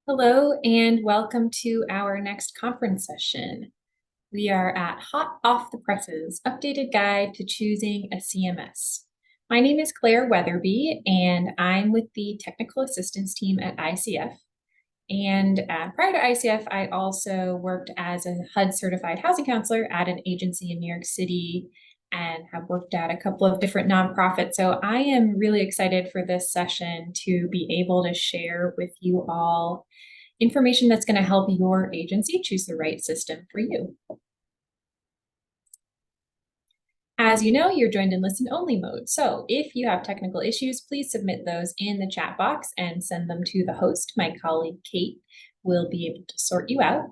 Hello and welcome to our next conference session. We are at Hot Off the Presses, Updated Guide to Choosing a CMS. My name is Claire Weatherby and I'm with the Technical Assistance team at ICF. And prior to ICF, I also worked as a HUD certified housing counselor at an agency in New York City and have worked at a couple of different nonprofits. So I am really excited for this session to be able to share with you all information that's going to help your agency choose the right system for you. As you know, you're joined in listen-only mode. So if you have technical issues, please submit those in the chat box and send them to the host. My colleague, Kate, will be able to sort you out.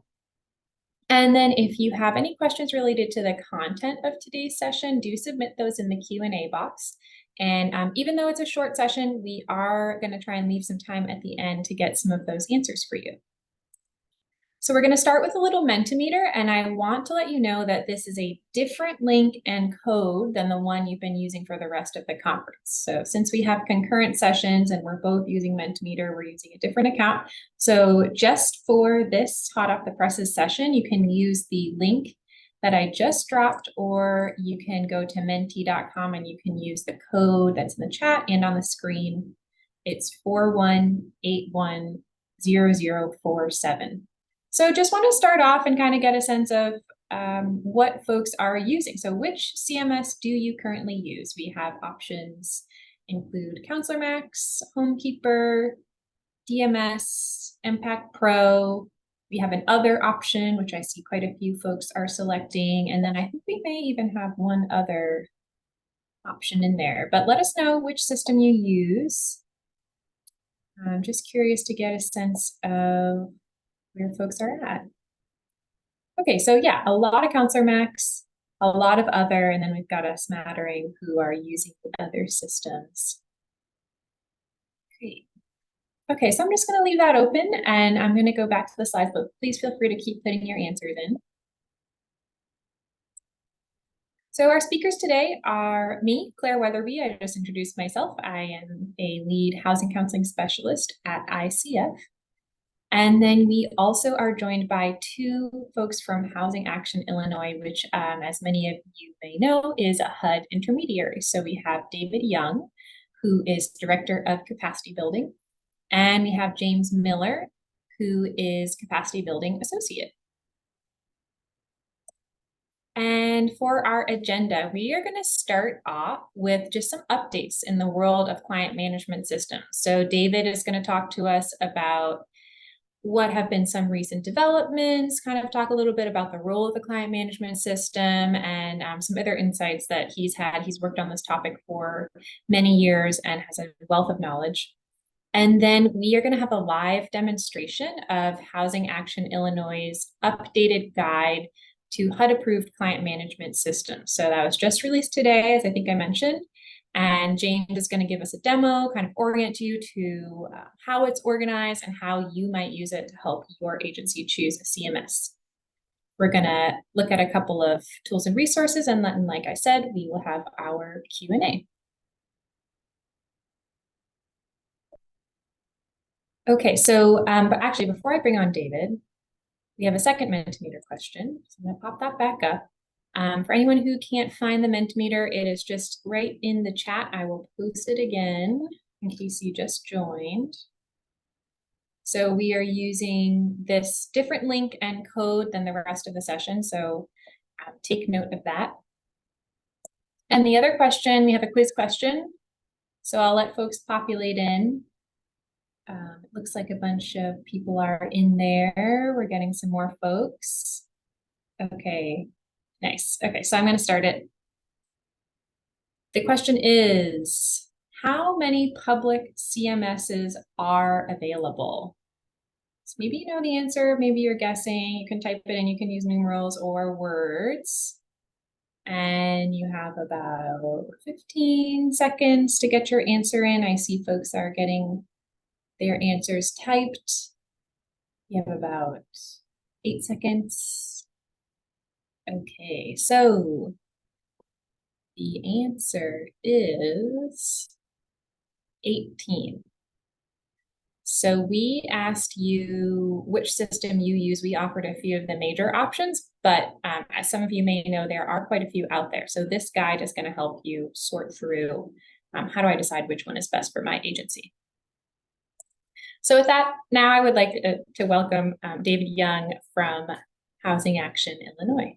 And then if you have any questions related to the content of today's session, do submit those in the Q&A box. And even though it's a short session, we are going to try and leave some time at the end to get some of those answers for you. So we're going to start with a little Mentimeter, and I want to let you know that this is a different link and code than the one you've been using for the rest of the conference. So since we have concurrent sessions and we're both using Mentimeter, we're using a different account. So just for this Hot Off the Presses session, you can use the link that I just dropped, or you can go to menti.com and you can use the code that's in the chat and on the screen. It's 41810047. So just want to start off and kind of get a sense of what folks are using. So which CMS do you currently use? We have options include Counselor Max, Homekeeper, DMS, Impact Pro. We have an other option, which I see quite a few folks are selecting. And then I think we may even have one other option in there. But let us know which system you use. I'm just curious to get a sense of where folks are at. Okay, so yeah, a lot of Counselor Max, a lot of other, and then we've got a smattering who are using other systems. Great. Okay, so I'm just going to leave that open and I'm going to go back to the slides, but please feel free to keep putting your answers in. So our speakers today are me, Claire Weatherby. I just introduced myself. I am a lead housing counseling specialist at ICF. And then we also are joined by two folks from Housing Action Illinois, which, as many of you may know, is a HUD intermediary. So we have David Young, who is Director of Capacity Building, and we have James Miller, who is Capacity Building Associate. And for our agenda, we are going to start off with just some updates in the world of client management systems. So David is going to talk to us about what have been some recent developments, kind of talk a little bit about the role of the client management system and some other insights that he's had. He's worked on this topic for many years and has a wealth of knowledge. And then we are going to have a live demonstration of Housing Action Illinois' updated guide to HUD-approved client management systems. So that was just released today, as I think I mentioned. And James is going to give us a demo, kind of orient you to how it's organized and how you might use it to help your agency choose a CMS. We're going to look at a couple of tools and resources, and then, like I said, we will have our Q&A. Okay, so but actually, before I bring on David, we have a second Mentimeter question. So I'm going to pop that back up. For anyone who can't find the Mentimeter, it is just right in the chat. I will post it again in case you just joined. So we are using this different link and code than the rest of the session. So take note of that. And the other question, we have a quiz question. So I'll let folks populate in. It looks like a bunch of people are in there. We're getting some more folks. Okay. Nice. Okay, so I'm going to start it. The question is, how many public CMSs are available? So maybe you know the answer, maybe you're guessing. You can type it in, you can use numerals or words. And you have about 15 seconds to get your answer in. I see folks are getting their answers typed. You have about 8 seconds. Okay, so the answer is 18. So we asked you which system you use. We offered a few of the major options, but as some of you may know, there are quite a few out there. So this guide is going to help you sort through how do I decide which one is best for my agency. So with that, now I would like to welcome David Young from Housing Action Illinois.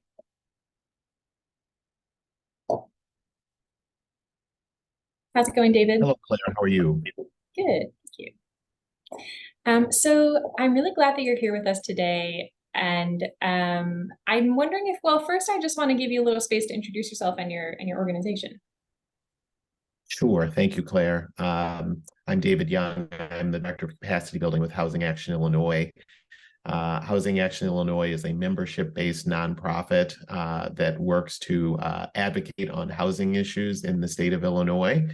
How's it going, David? Hello, Claire. How are you? Good, thank you. So I'm really glad that you're here with us today. And I'm wondering if, well, first I just want to give you a little space to introduce yourself and your organization. Sure. Thank you, Claire. I'm David Young. I'm the Director of Capacity Building with Housing Action Illinois. Housing Action Illinois is a membership-based nonprofit that works to advocate on housing issues in the state of Illinois.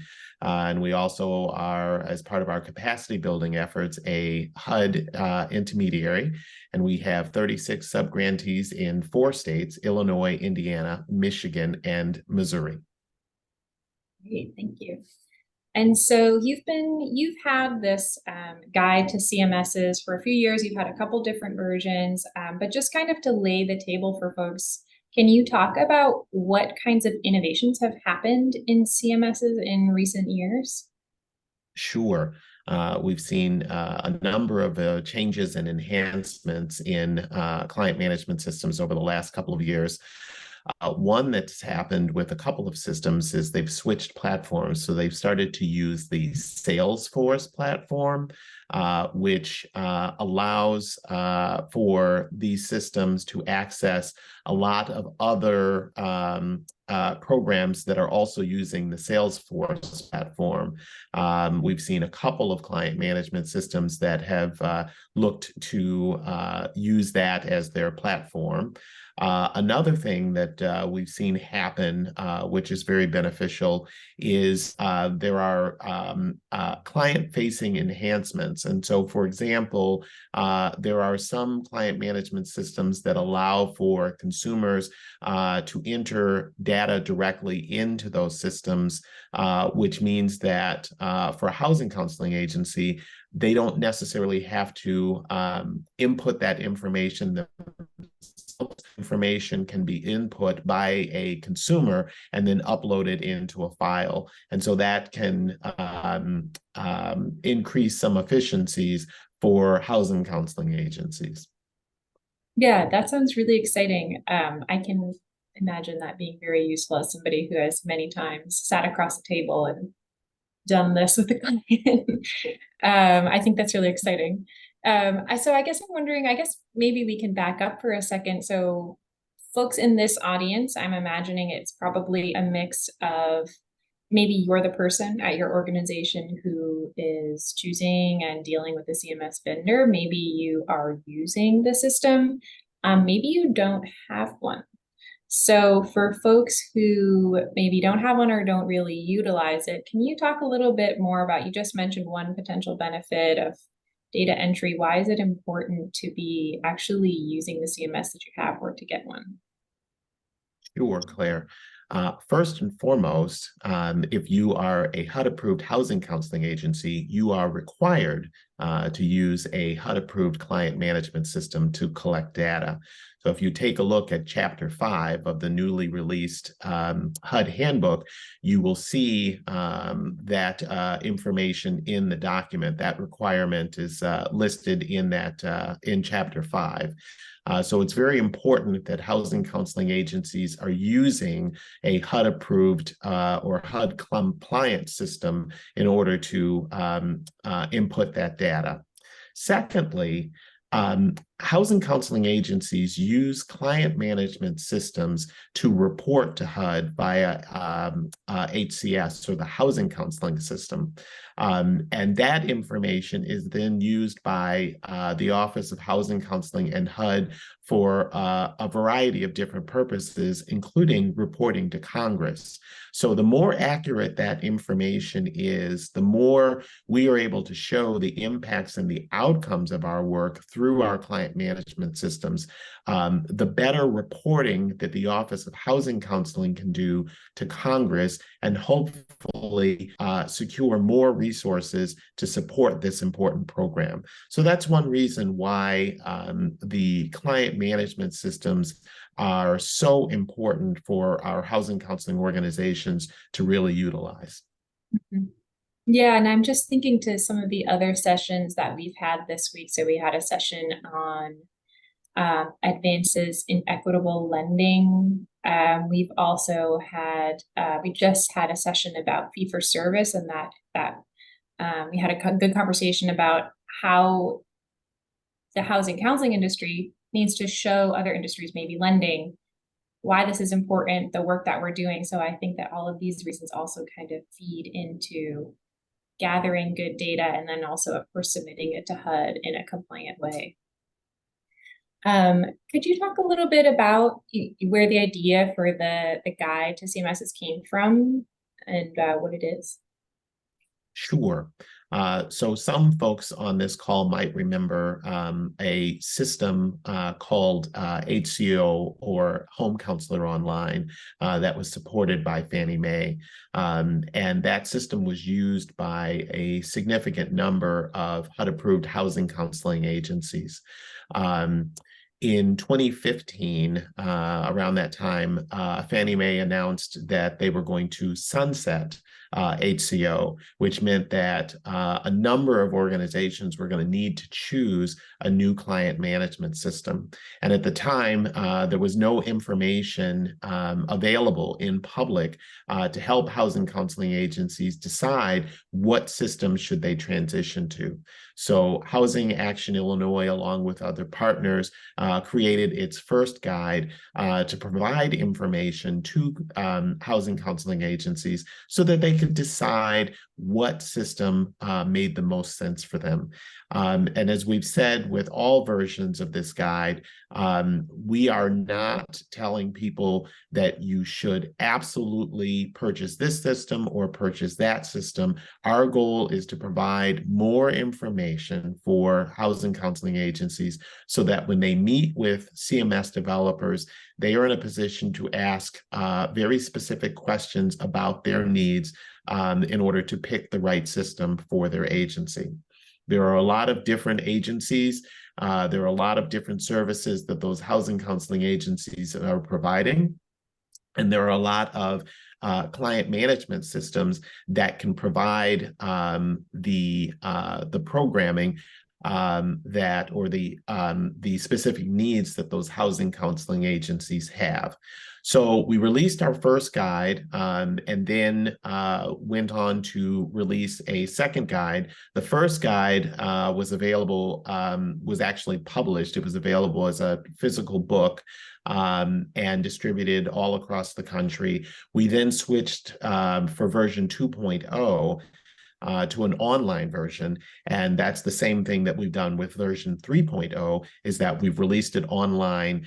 And we also are, as part of our capacity building efforts, a HUD intermediary. And we have 36 subgrantees in 4 states: Illinois, Indiana, Michigan, and Missouri. Great, thank you. And so you've had this guide to CMSs for a few years. You've had a couple different versions, but just kind of to lay the table for folks, can you talk about what kinds of innovations have happened in CMSs in recent years? Sure. We've seen a number of changes and enhancements in client management systems over the last couple of years. One that's happened with a couple of systems is they've switched platforms. So they've started to use the Salesforce platform, which allows for these systems to access a lot of other programs that are also using the Salesforce platform. We've seen a couple of client management systems that have looked to use that as their platform. Another thing that we've seen happen, which is very beneficial, is there are client-facing enhancements. And so, for example, there are some client management systems that allow for consumers to enter data directly into those systems, which means that for a housing counseling agency, they don't necessarily have to input that information. Information can be input by a consumer and then uploaded into a file. And so that can increase some efficiencies for housing counseling agencies. Yeah, that sounds really exciting. I can imagine that being very useful as somebody who has many times sat across the table and done this with the client. I think that's really exciting. So I guess I'm wondering, I guess maybe we can back up for a second. So folks in this audience, I'm imagining it's probably a mix of maybe you're the person at your organization who is choosing and dealing with the CMS vendor. Maybe you are using the system. Maybe you don't have one. So for folks who maybe don't have one or don't really utilize it, can you talk a little bit more about, you just mentioned one potential benefit of data entry. Why is it important to be actually using the CMS that you have or to get one? Sure, Claire. First and foremost, if you are a HUD-approved housing counseling agency, you are required to use a HUD-approved client management system to collect data. So if you take a look at Chapter 5 of the newly released HUD handbook, you will see that information in the document. That requirement is listed in Chapter 5. So it's very important that housing counseling agencies are using a HUD-approved or HUD-compliant system in order to input that data. Secondly, housing counseling agencies use client management systems to report to HUD via HCS, or the housing counseling system. And that information is then used by the Office of Housing Counseling and HUD for a variety of different purposes, including reporting to Congress. So the more accurate that information is, the more we are able to show the impacts and the outcomes of our work through our client client management systems, the better reporting that the Office of Housing Counseling can do to Congress and hopefully secure more resources to support this important program. So that's one reason why the client management systems are so important for our housing counseling organizations to really utilize. Mm-hmm. Yeah, and I'm just thinking to some of the other sessions that we've had this week. So we had a session on advances in equitable lending. We've also had, we just had a session about fee for service, and that we had a good conversation about how the housing counseling industry needs to show other industries, maybe lending, why this is important, the work that we're doing. So I think that all of these reasons also kind of feed into gathering good data and then also, of course, submitting it to HUD in a compliant way. Could you talk a little bit about where the idea for the guide to CMSs came from and what it is? Sure. So some folks on this call might remember a system called HCO, or Home Counselor Online, that was supported by Fannie Mae. And that system was used by a significant number of HUD-approved housing counseling agencies. In 2015, around that time, Fannie Mae announced that they were going to sunset HCO, which meant that a number of organizations were going to need to choose a new client management system. And at the time, there was no information available in public to help housing counseling agencies decide what system should they transition to. So Housing Action Illinois, along with other partners, created its first guide to provide information to housing counseling agencies so that they could decide what system made the most sense for them. And as we've said with all versions of this guide, we are not telling people that you should absolutely purchase this system or purchase that system. Our goal is to provide more information for housing counseling agencies so that when they meet with CMS developers, they are in a position to ask very specific questions about their needs in order to pick the right system for their agency. There are a lot of different agencies. There are a lot of different services that those housing counseling agencies are providing. And there are a lot of client management systems that can provide the programming the specific needs that those housing counseling agencies have. So we released our first guide and then went on to release a second guide. The first guide was actually published. It was available as a physical book and distributed all across the country. We then switched for version 2.0 to an online version. And that's the same thing that we've done with version 3.0, is that we've released it online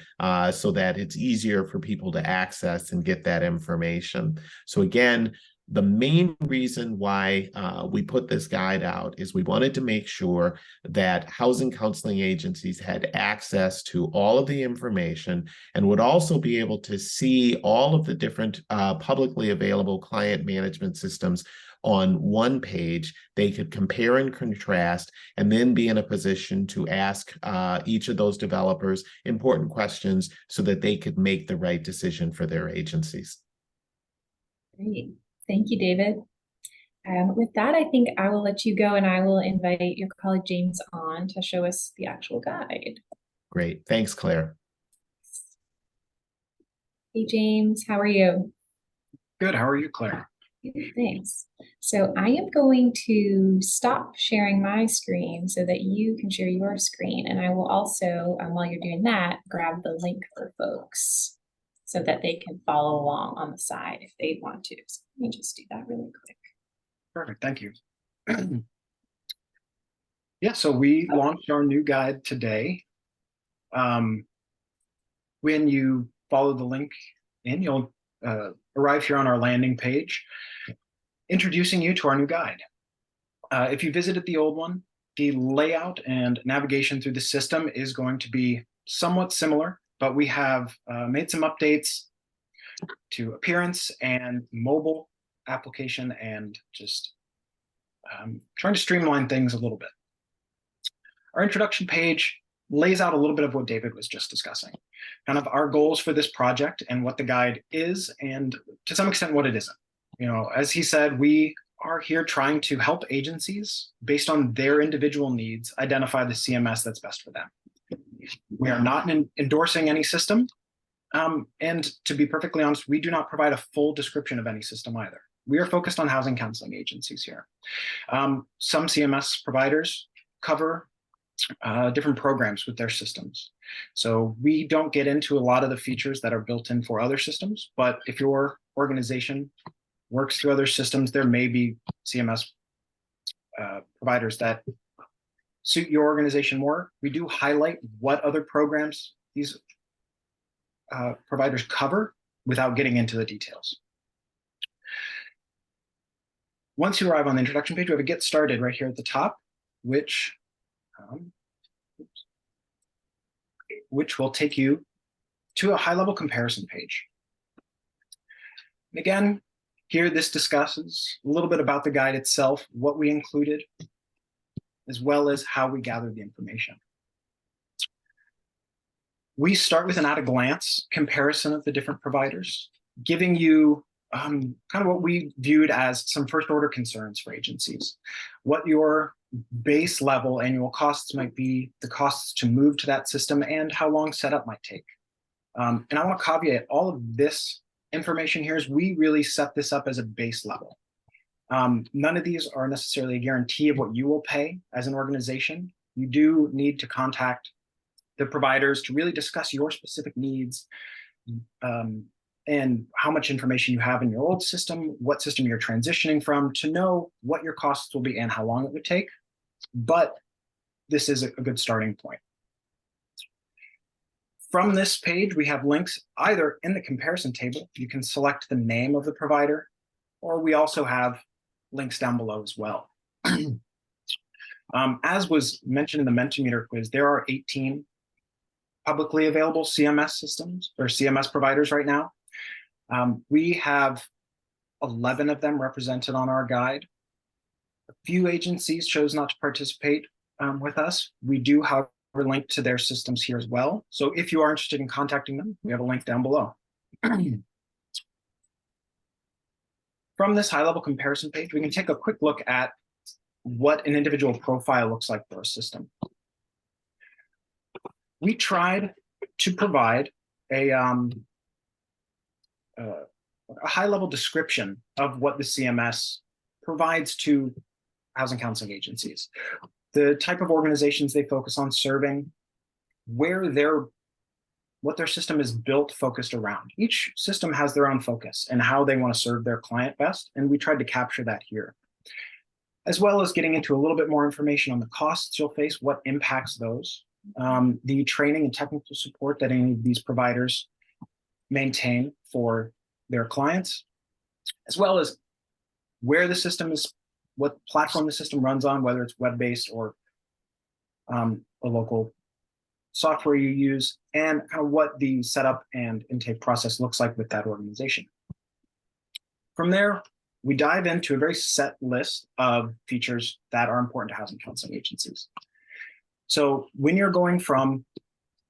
so that it's easier for people to access and get that information. So again, the main reason why we put this guide out is we wanted to make sure that housing counseling agencies had access to all of the information and would also be able to see all of the different publicly available client management systems on one page. They could compare and contrast and then be in a position to ask each of those developers important questions so that they could make the right decision for their agencies. Great. Thank you, David. With that, I think I will let you go and I will invite your colleague James on to show us the actual guide. Great. Thanks, Claire. Hey, James, how are you? Good. How are you, Claire? Thanks. So I am going to stop sharing my screen so that you can share your screen. And I will also, while you're doing that, grab the link for folks so that they can follow along on the side if they want to. So let me just do that really quick. Perfect. Thank you. Yeah, so we launched our new guide today. When you follow the link in, you'll arrive here on our landing page, introducing you to our new guide. If you visited the old one, The layout and navigation through the system is going to be somewhat similar, but we have made some updates to appearance and mobile application, and just trying to streamline things a little bit. Our introduction page lays out a little bit of what David was just discussing, kind of our goals for this project and what the guide is, and to some extent what it isn't. You know, as he said, we are here trying to help agencies based on their individual needs identify the CMS that's best for them. We are not endorsing any system, and to be perfectly honest, we do not provide a full description of any system either. We are focused on housing counseling agencies here. Some CMS providers cover different programs with their systems. So we don't get into a lot of the features that are built in for other systems, but if your organization works through other systems, there may be CMS providers that suit your organization more. We do highlight what other programs these providers cover without getting into the details. Once you arrive on the introduction page, we have a Get Started right here at the top, which will take you to a high-level comparison page. And again, here this discusses a little bit about the guide itself, what we included, as well as how we gathered the information. We start with an at-a-glance comparison of the different providers, giving you kind of what we viewed as some first-order concerns for agencies, what your base level annual costs might be, the costs to move to that system, and how long setup might take. And I want to caveat all of this information here is we really set this up as a base level. None of these are necessarily a guarantee of what you will pay as an organization. You do need to contact the providers to really discuss your specific needs, and how much information you have in your old system, what system you're transitioning from, to know what your costs will be and how long it would take. But this is a good starting point. From this page, we have links either in the comparison table. You can select the name of the provider, or we also have links down below as well. As was mentioned in the Mentimeter quiz, there are 18 publicly available CMS systems or CMS providers right now. We have 11 of them represented on our guide. A few agencies chose not to participate with us. We do, however, link to their systems here as well. So if you are interested in contacting them, we have a link down below. From this high-level comparison page, we can take a quick look at what an individual profile looks like for a system. We tried to provide a high-level description of what the CMS provides to housing counseling agencies, the type of organizations they focus on serving, what their system is built focused around. Each system has their own focus and how they want to serve their client best, and we tried to capture that here, as well as getting into a little bit more information on the costs you'll face, what impacts those, the training and technical support that any of these providers maintain for their clients, as well as where the system is, what platform the system runs on, whether it's web-based or a local software you use, and kind of what the setup and intake process looks like with that organization. From there, we dive into a very set list of features that are important to housing counseling agencies. So when you're going from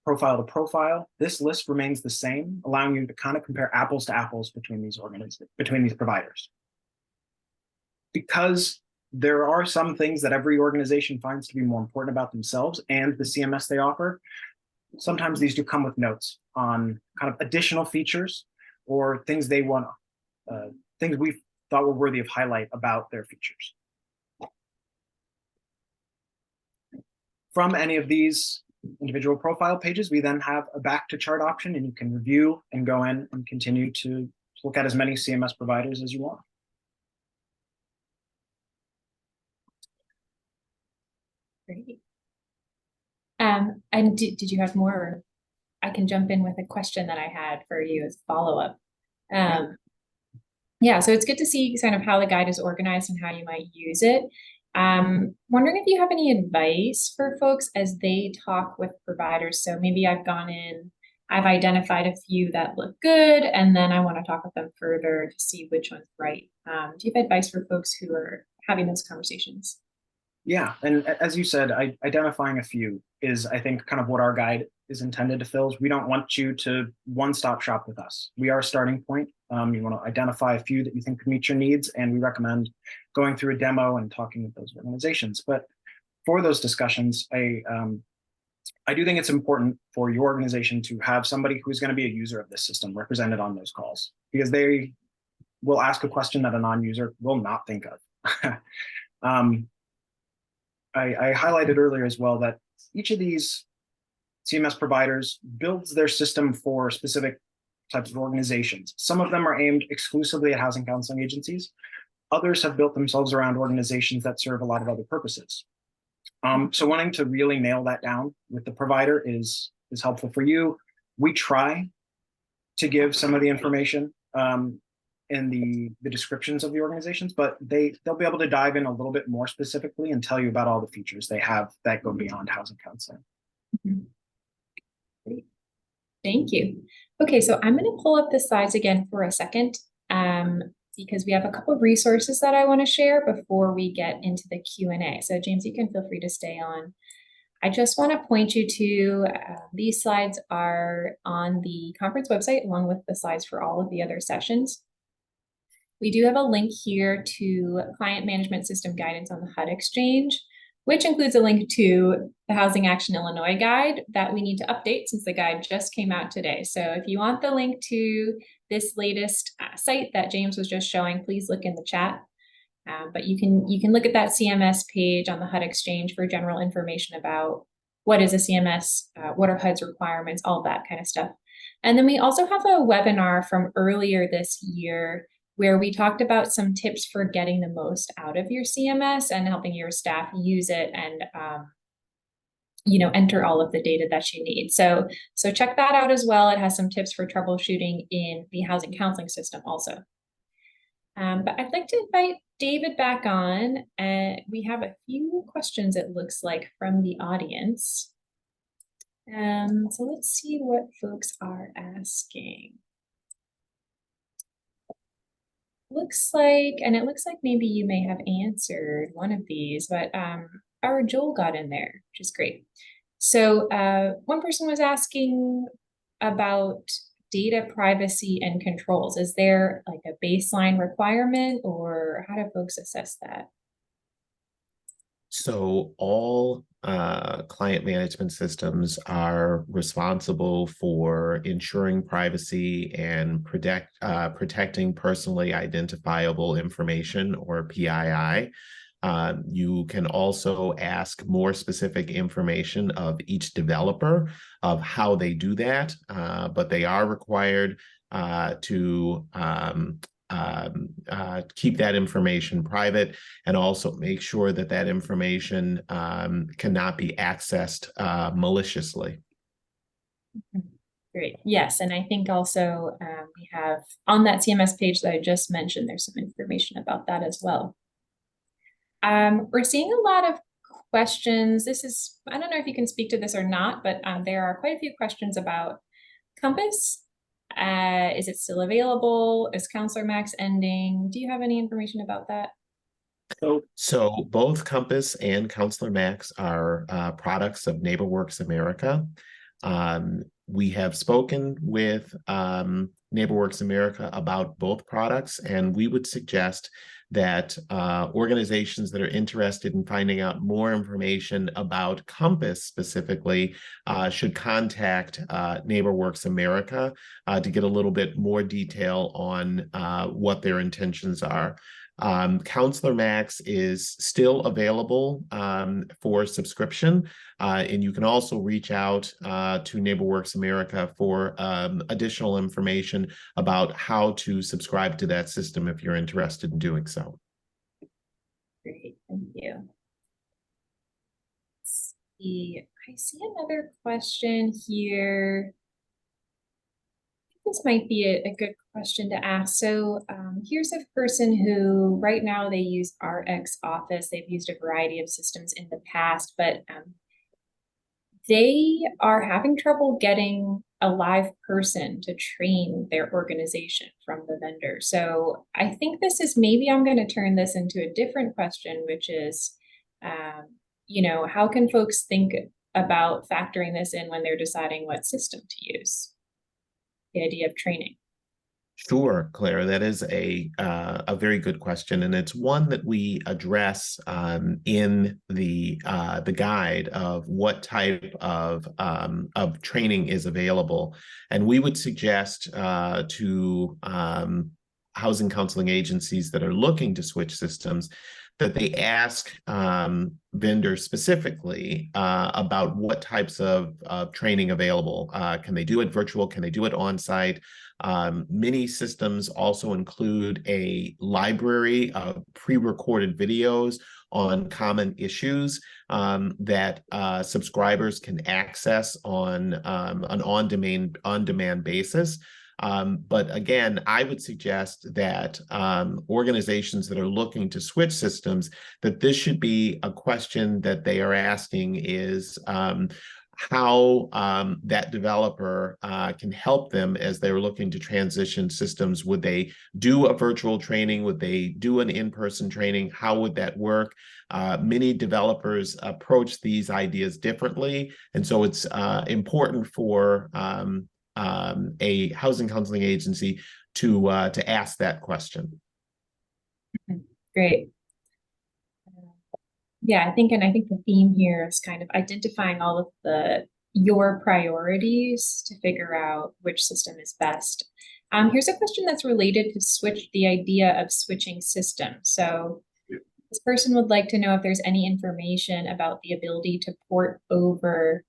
profile to profile, this list remains the same, allowing you to kind of compare apples to apples between these providers. Because there are some things that every organization finds to be more important about themselves and the CMS they offer, sometimes these do come with notes on kind of additional features or things they want, things we thought were worthy of highlight about their features. From any of these individual profile pages, we then have a back to chart option, and you can review and go in and continue to look at as many CMS providers as you want. Great. And did you have more? Or I can jump in with a question that I had for you as follow-up. Yeah, so it's good to see kind of how the guide is organized and how you might use it. Wondering if you have any advice for folks as they talk with providers. So maybe I've gone in, I've identified a few that look good, and then I want to talk with them further to see which one's right. Do you have advice for folks who are having those conversations? Yeah, and as you said, identifying a few is, I think, kind of what our guide is intended to fill. We don't want you to one-stop shop with us. We are a starting point. You want to identify a few that you think could meet your needs, and we recommend going through a demo and talking with those organizations. But for those discussions, I do think it's important for your organization to have somebody who's going to be a user of this system represented on those calls, because they will ask a question that a non-user will not think of. I highlighted earlier as well that each of these CMS providers builds their system for specific types of organizations. Some of them are aimed exclusively at housing counseling agencies. Others have built themselves around organizations that serve a lot of other purposes. So wanting to really nail that down with the provider is helpful for you. We try to give some of the information in the descriptions of the organizations, but they'll be able to dive in a little bit more specifically and tell you about all the features they have that go beyond housing counseling. Great. Thank you. Okay, so I'm going to pull up the slides again for a second because we have a couple of resources that I want to share before we get into the Q&A. So James, you can feel free to stay on. I just want to point you to these slides are on the conference website along with the slides for all of the other sessions. We do have a link here to Client Management System Guidance on the HUD Exchange, which includes a link to the Housing Action Illinois guide that we need to update since the guide just came out today. So if you want the link to this latest site that James was just showing, please look in the chat. But you can look at that CMS page on the HUD Exchange for general information about what is a CMS, what are HUD's requirements, all that kind of stuff. And then we also have a webinar from earlier this year where we talked about some tips for getting the most out of your CMS and helping your staff use it and enter all of the data that you need. So check that out as well. It has some tips for troubleshooting in the housing counseling system also. But I'd like to invite David back on. We have a few questions, it looks like, from the audience. So let's see what folks are asking. It looks like maybe you may have answered one of these, but our Joel got in there, which is great. So one person was asking about data privacy and controls. Is there like a baseline requirement, or how do folks assess that? So all client management systems are responsible for ensuring privacy and protecting personally identifiable information, or PII. You can also ask more specific information of each developer of how they do that, but they are required to keep that information private, and also make sure that that information cannot be accessed maliciously. Great. Yes, and I think also we have on that CMS page that I just mentioned, there's some information about that as well. We're seeing a lot of questions. I don't know if you can speak to this or not, but there are quite a few questions about Compass. Is it still available? Is Counselor Max ending? Do you have any information about that? So both Compass and Counselor Max are products of NeighborWorks America. We have spoken with NeighborWorks America about both products, and we would suggest that organizations that are interested in finding out more information about Compass specifically should contact NeighborWorks America to get a little bit more detail on what their intentions are. Counselor Max is still available for subscription, and you can also reach out to NeighborWorks America for additional information about how to subscribe to that system if you're interested in doing so. Great, thank you. Let's see. I see another question here. This might be a good question to ask. So here's a person who right now they use RX Office. They've used a variety of systems in the past, but they are having trouble getting a live person to train their organization from the vendor. So I think this is, maybe I'm going to turn this into a different question, which is, you know, how can folks think about factoring this in when they're deciding what system to use? The idea of training. Sure, Claire, that is a very good question, and it's one that we address in the guide of what type of training is available, and we would suggest to housing counseling agencies that are looking to switch systems that they ask vendors specifically about what types of training available. Can they do it virtual? Can they do it on-site? Many systems also include a library of pre-recorded videos on common issues that subscribers can access on an on-demand basis. But again, I would suggest that organizations that are looking to switch systems, that this should be a question that they are asking is how that developer can help them as they're looking to transition systems. Would they do a virtual training? Would they do an in-person training? How would that work? Many developers approach these ideas differently, and so it's important for a housing counseling agency to ask that question. Great. Yeah, I think the theme here is kind of identifying all of your priorities to figure out which system is best. Here's a question that's related to the idea of switching systems. So this person would like to know if there's any information about the ability to port over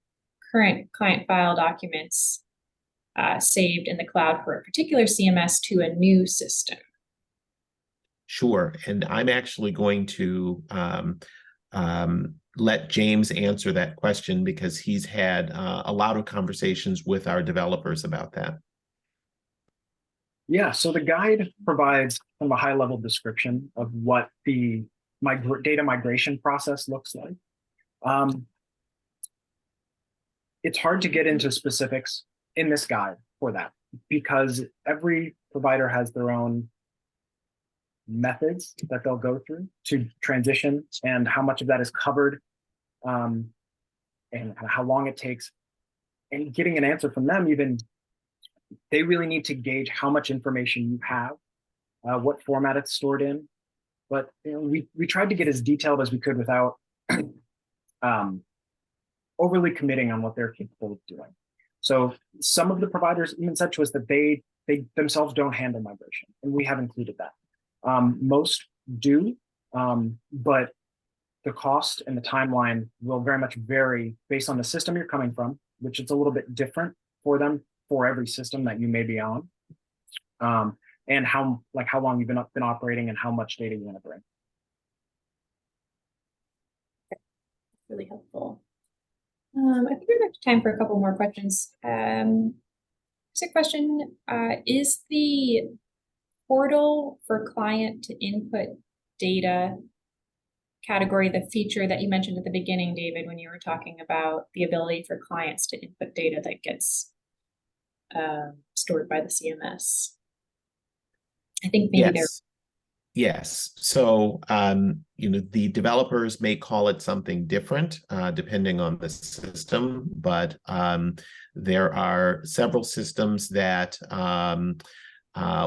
current client file documents saved in the cloud for a particular CMS to a new system. Sure, and I'm actually going to let James answer that question because he's had a lot of conversations with our developers about that. Yeah, so the guide provides kind of a high-level description of what the data migration process looks like. It's hard to get into specifics in this guide for that because every provider has their own methods that they'll go through to transition and how much of that is covered and how long it takes. And getting an answer from them, even they really need to gauge how much information you have, what format it's stored in. But you know, we tried to get as detailed as we could without overly committing on what they're capable of doing. So some of the providers even said to us that they themselves don't handle migration, and we have included that. Most do, but the cost and the timeline will very much vary based on the system you're coming from, which is a little bit different for them for every system that you may be on, and how long you've been operating and how much data you want to bring. Really helpful. I think we have time for a couple more questions. Here's a question. Is the portal for client to input data category the feature that you mentioned at the beginning, David, when you were talking about the ability for clients to input data that gets stored by the CMS? I think maybe Yes. Yes. So, you know, the developers may call it something different depending on the system, but there are several systems that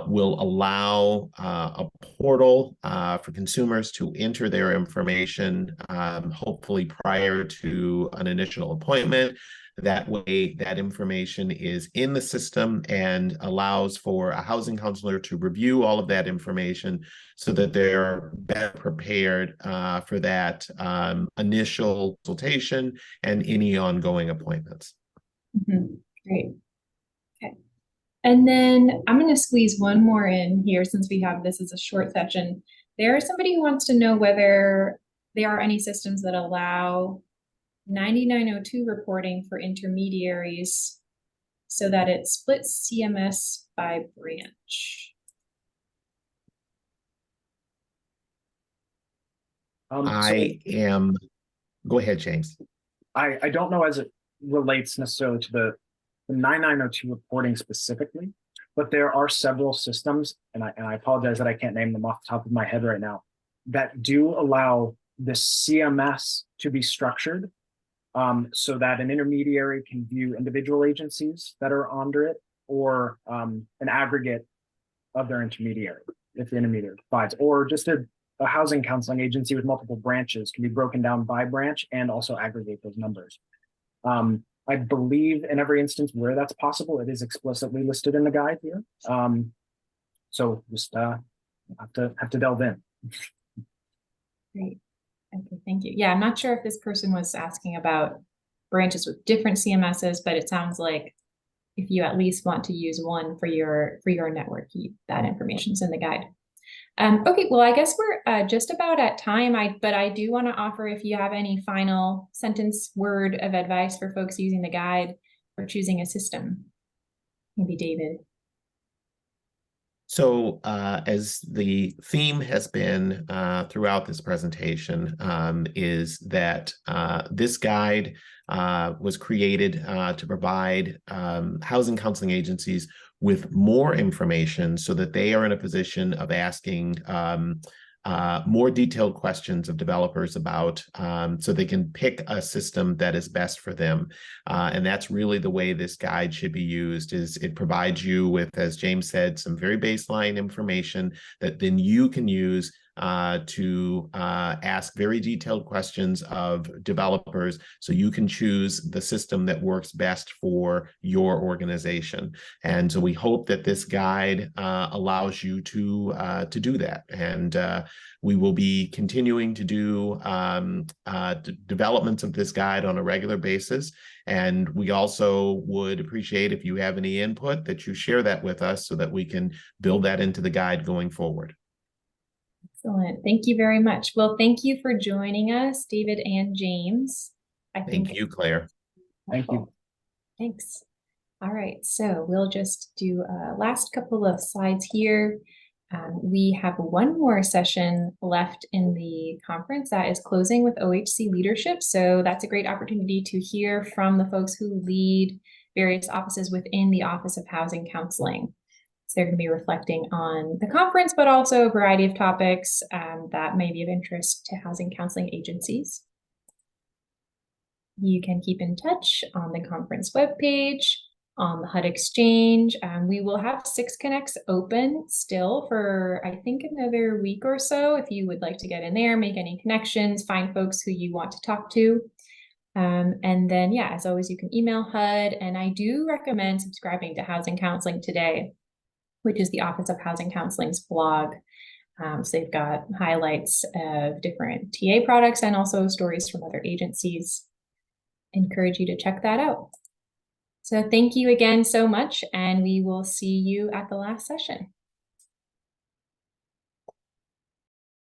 will allow a portal for consumers to enter their information, hopefully prior to an initial appointment. That way, that information is in the system and allows for a housing counselor to review all of that information so that they're better prepared for that initial consultation and any ongoing appointments. Mm-hmm. Great. Okay. And then I'm going to squeeze one more in here since we have this as a short session. There's somebody who wants to know whether there are any systems that allow 9902 reporting for intermediaries so that it splits CMS by branch. Go ahead, James. I don't know as it relates necessarily to the 9902 reporting specifically, but there are several systems, and I apologize that I can't name them off the top of my head right now, that do allow the CMS to be structured so that an intermediary can view individual agencies that are under it, or an aggregate of their intermediary, if the intermediary provides, or just a housing counseling agency with multiple branches can be broken down by branch and also aggregate those numbers. I believe in every instance where that's possible, it is explicitly listed in the guide here. So just have to delve in. Great. Okay, thank you. Yeah, I'm not sure if this person was asking about branches with different CMSs, but it sounds like if you at least want to use one for your network, that information's in the guide. Okay, well, I guess we're just about at time, but I do want to offer, if you have any final sentence word of advice for folks using the guide or choosing a system. Maybe David. So as the theme has been throughout this presentation, is that this guide was created to provide housing counseling agencies with more information so that they are in a position of asking more detailed questions of developers about, so they can pick a system that is best for them. And that's really the way this guide should be used, is it provides you with, as James said, some very baseline information that then you can use to ask very detailed questions of developers so you can choose the system that works best for your organization. And so we hope that this guide allows you to do that. And we will be continuing to do developments of this guide on a regular basis. And we also would appreciate if you have any input that you share that with us so that we can build that into the guide going forward. Excellent. Thank you very much. Well, thank you for joining us, David and James. Thank you, Claire. Thank you. Thanks. All right, so we'll just do a last couple of slides here. We have one more session left in the conference that is closing with OHC leadership. So that's a great opportunity to hear from the folks who lead various offices within the Office of Housing Counseling. So they're going to be reflecting on the conference, but also a variety of topics that may be of interest to housing counseling agencies. You can keep in touch on the conference webpage, on the HUD Exchange. We will have 6 Connects open still for, I think, another week or so. If you would like to get in there, make any connections, find folks who you want to talk to. And then, yeah, as always, you can email HUD. And I do recommend subscribing to Housing Counseling Today, which is the Office of Housing Counseling's blog. So they've got highlights of different TA products and also stories from other agencies. Encourage you to check that out. So thank you again so much, and we will see you at the last session.